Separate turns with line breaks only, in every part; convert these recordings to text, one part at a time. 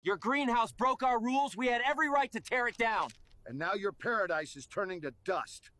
Your greenhouse broke our rules. We had every right to tear it down.
And now your paradise is turning to dust.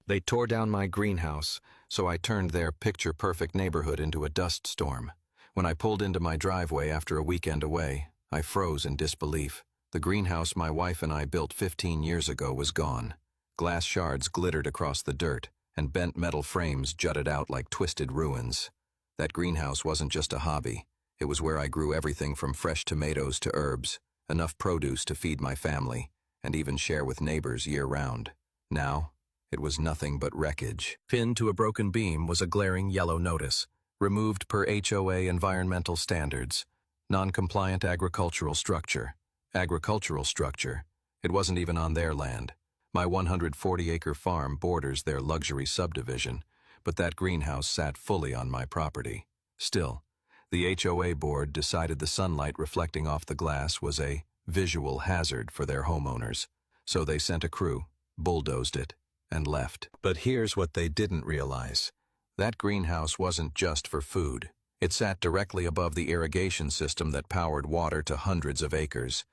They tore down my greenhouse, so I turned their picture-perfect neighborhood into a dust storm. When I pulled into my driveway after a weekend away, I froze in disbelief. The greenhouse my wife and I built 15 years ago was gone. Glass shards glittered across the dirt, and bent metal frames jutted out like twisted ruins. That greenhouse wasn't just a hobby. It was where I grew everything from fresh tomatoes to herbs, enough produce to feed my family, and even share with neighbors year-round. Now, it was nothing but wreckage. Pinned to a broken beam was a glaring yellow notice, removed per HOA environmental standards. Non-compliant agricultural structure. Agricultural structure. It wasn't even on their land. My 140-acre farm borders their luxury subdivision, but that greenhouse sat fully on my property. Still, the HOA board decided the sunlight reflecting off the glass was a visual hazard for their homeowners, so they sent a crew, bulldozed it, and left. But here's what they didn't realize. That greenhouse wasn't just for food. It sat directly above the irrigation system that powered water to hundreds of acres,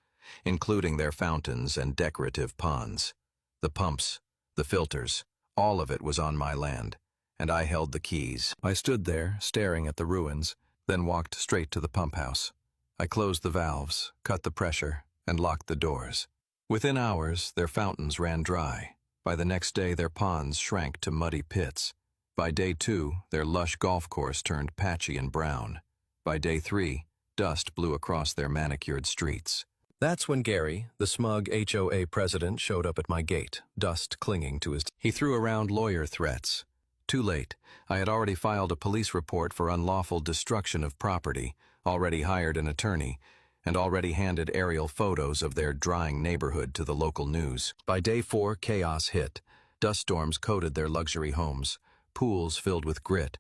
including their fountains and decorative ponds. The pumps, the filters, all of it was on my land, and I held the keys. I stood there, staring at the ruins, then walked straight to the pump house. I closed the valves, cut the pressure, and locked the doors. Within hours, their fountains ran dry. By the next day, their ponds shrank to muddy pits. By day 2, their lush golf course turned patchy and brown. By day 3, dust blew across their manicured streets. That's when Gary, the smug HOA president, showed up at my gate, dust clinging to his... He threw around lawyer threats. Too late. I had already filed a police report for unlawful destruction of property, already hired an attorney, and already handed aerial photos of their drying neighborhood to the local news. By day 4, chaos hit. Dust storms coated their luxury homes. Pools filled with grit.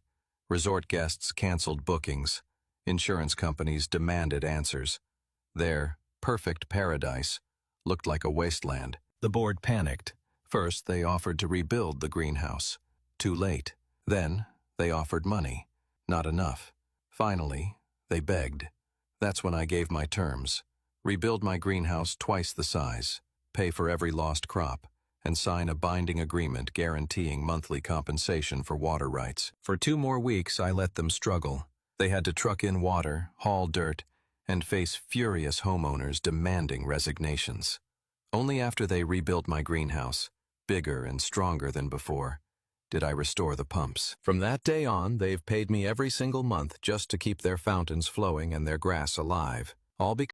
Resort guests canceled bookings. Insurance companies demanded answers. Their perfect paradise looked like a wasteland. The board panicked. First, they offered to rebuild the greenhouse. Too late. Then, they offered money. Not enough. Finally, they begged. That's when I gave my terms. Rebuild my greenhouse twice the size, pay for every lost crop, and sign a binding agreement guaranteeing monthly compensation for water rights. For 2 more weeks, I let them struggle. They had to truck in water, haul dirt, and face furious homeowners demanding resignations. Only after they rebuilt my greenhouse, bigger and stronger than before, did I restore the pumps. From that day on, they've paid me every single month just to keep their fountains flowing and their grass alive, all because